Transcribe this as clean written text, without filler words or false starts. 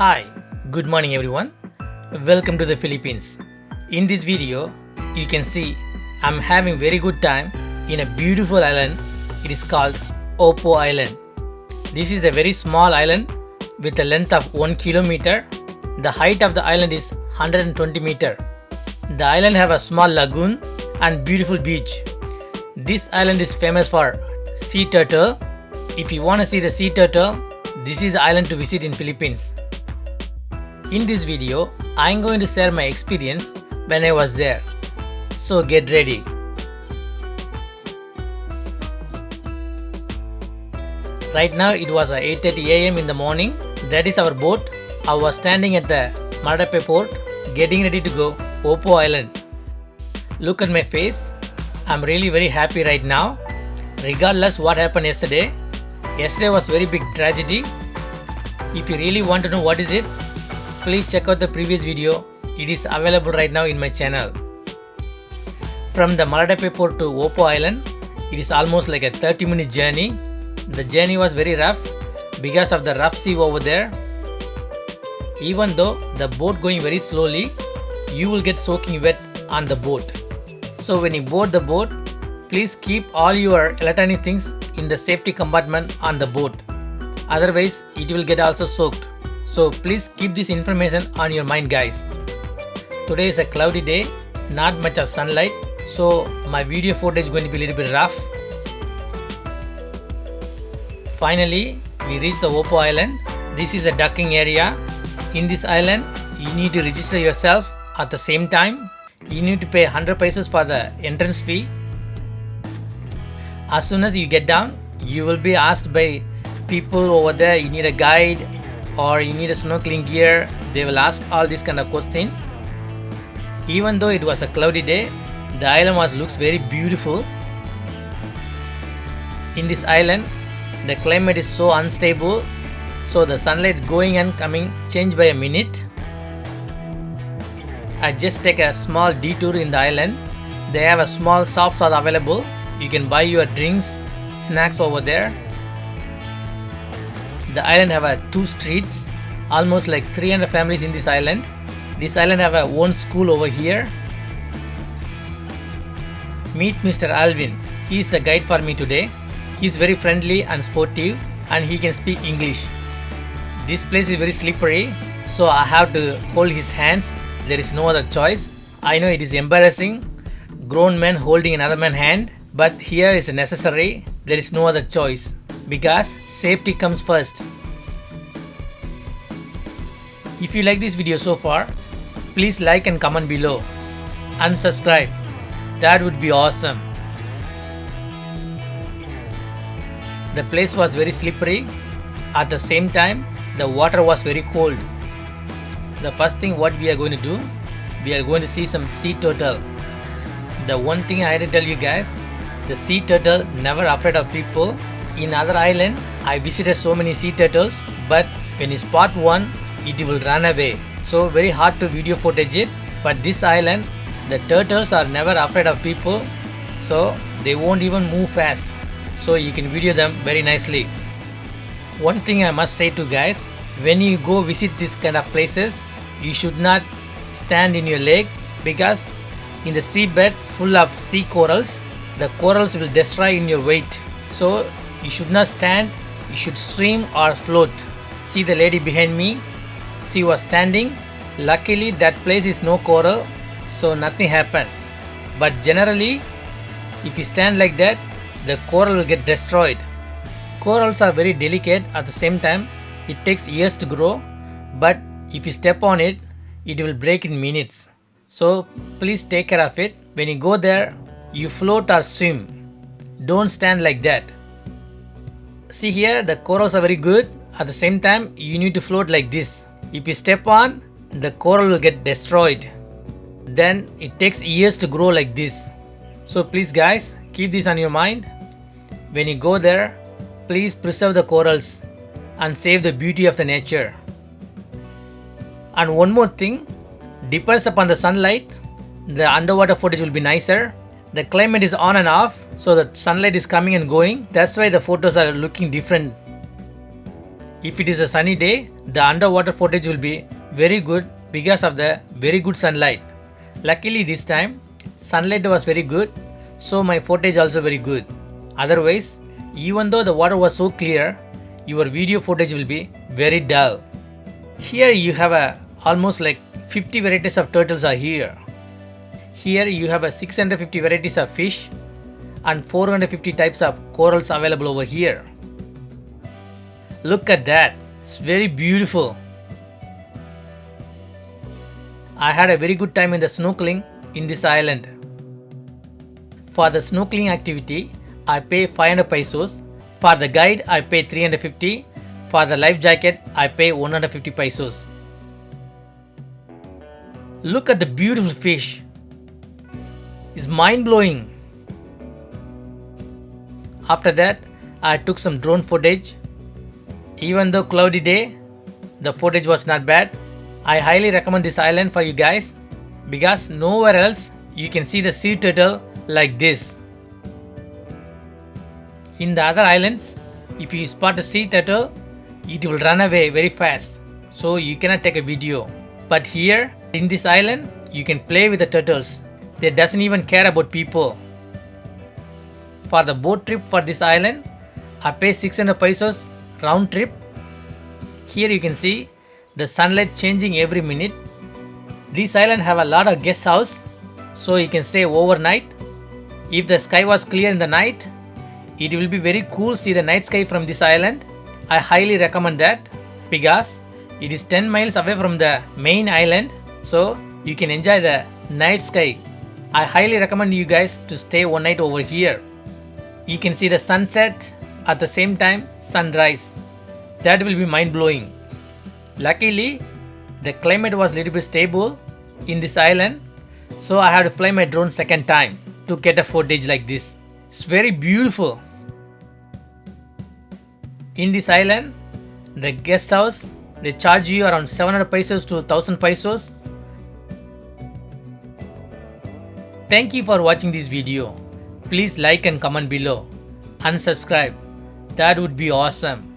Hi, good morning everyone. Welcome to the Philippines. In this video, you can see I'm having very good time in a beautiful island. It is called Oppo Island. This is a very small island with a length of 1 kilometer. The height of the island is 120 meter. The island have a small lagoon and beautiful beach. This island is famous for sea turtle. If you want to see the sea turtle, this is the island to visit in Philippines. In this video, I am going to share my experience when I was there. So get ready. Right now it was 8:30 AM in the morning. That is our boat. I was standing at the Marape port getting ready to go Oppo Island. Look at my face. I'm really very happy right now. Regardless what happened yesterday. Yesterday was very big tragedy. If you really want to know what is it, please check out the previous video. It is available right now in my channel. From the Marape port to Oppo Island, it is almost like a 30-minute journey. The journey was very rough because of the rough sea over there. Even though the boat going very slowly, you will get soaking wet on the boat. So when you board the boat, please keep all your electronic things in the safety compartment on the boat. Otherwise, it will get also soaked. So please keep this information on your mind, guys. Today is a cloudy day, not much of sunlight, so my video footage is going to be a little bit rough. Finally, we reached the Oppo Island. This is a docking area. In this island, you need to register yourself. At the same time, you need to pay 100 pesos for the entrance fee. As soon as you get down, you will be asked by people over there, you need a guide or you need a snorkeling gear. They will ask all this kind of question. Even though it was a cloudy day, the island looks very beautiful. In this island, the climate is so unstable, so the sunlight going and coming change by a minute. I just take a small detour in the island. They have a small shops are available. You can buy your drinks, snacks over there. The island have two streets, almost like 300 families in this island. This island have a own school over here. Meet Mr. Alvin. He is the guide for me today. He is very friendly and sportive and he can speak English. This place is very slippery, so I have to hold his hands. There is no other choice. I know it is embarrassing, grown men holding another man's hand, but here is necessary. There is no other choice because safety comes first. If you like this video so far, please like and comment below and subscribe. That would be awesome. The place was very slippery. At the same time, the water was very cold. The first thing what we are going to do, we are going to see some sea turtle. The one thing I had to tell you guys, the sea turtle never afraid of people. In other island, I visited so many sea turtles, but when you spot one, it will run away. So very hard to video footage it. But this island, the turtles are never afraid of people, so they won't even move fast. So you can video them very nicely. One thing I must say to guys, when you go visit this kind of places, you should not stand in your leg because in the seabed full of sea corals, the corals will destroy in your weight. So you should not stand, you should swim or float. See the lady behind me, she was standing. Luckily that place is no coral, so nothing happened. But generally, if you stand like that, the coral will get destroyed. Corals are very delicate. At the same time, it takes years to grow, but if you step on it, it will break in minutes. So please take care of it. When you go there, you float or swim. Don't stand like that. See here, the corals are very good. At the same time, you need to float like this. If you step on, the coral will get destroyed. Then it takes years to grow like this. So please guys, keep this on your mind. When you go there, please preserve the corals and save the beauty of the nature. And one more thing, depends upon the sunlight, the underwater footage will be nicer. The climate is on and off, so the sunlight is coming and going. That's why the photos are looking different. If it is a sunny day, the underwater footage will be very good because of the very good sunlight. Luckily this time, sunlight was very good, so my footage also very good. Otherwise, even though the water was so clear, your video footage will be very dull. Here you have almost like 50 varieties of turtles are here. Here you have 650 varieties of fish and 450 types of corals available over here. Look at that, it's very beautiful. I had a very good time in the snorkeling in this island. For the snorkeling activity, I pay 500 pesos. For the guide, I pay 350. For the life jacket, I pay 150 pesos. Look at the beautiful fish. It's mind-blowing. After that, I took some drone footage. Even though cloudy day, the footage was not bad. I highly recommend this island for you guys because nowhere else you can see the sea turtle like this. In the other islands, if you spot a sea turtle, it will run away very fast, so you cannot take a video. But here, in this island, you can play with the turtles. They doesn't even care about people. For the boat trip for this island, I pay 600 pesos round trip. Here you can see the sunlight changing every minute. This island have a lot of guest house, so you can stay overnight. If the sky was clear in the night, it will be very cool see the night sky from this island. I highly recommend that because it is 10 miles away from the main island, so you can enjoy the night sky. I highly recommend you guys to stay one night over here. You can see the sunset at the same time sunrise. That will be mind-blowing. Luckily, the climate was little bit stable in this island, so I had to fly my drone second time to get a footage like this. It's very beautiful. In this island, the guest house, they charge you around 700 pesos to 1000 pesos. Thank you for watching this video. Please like and comment below and subscribe. That would be awesome.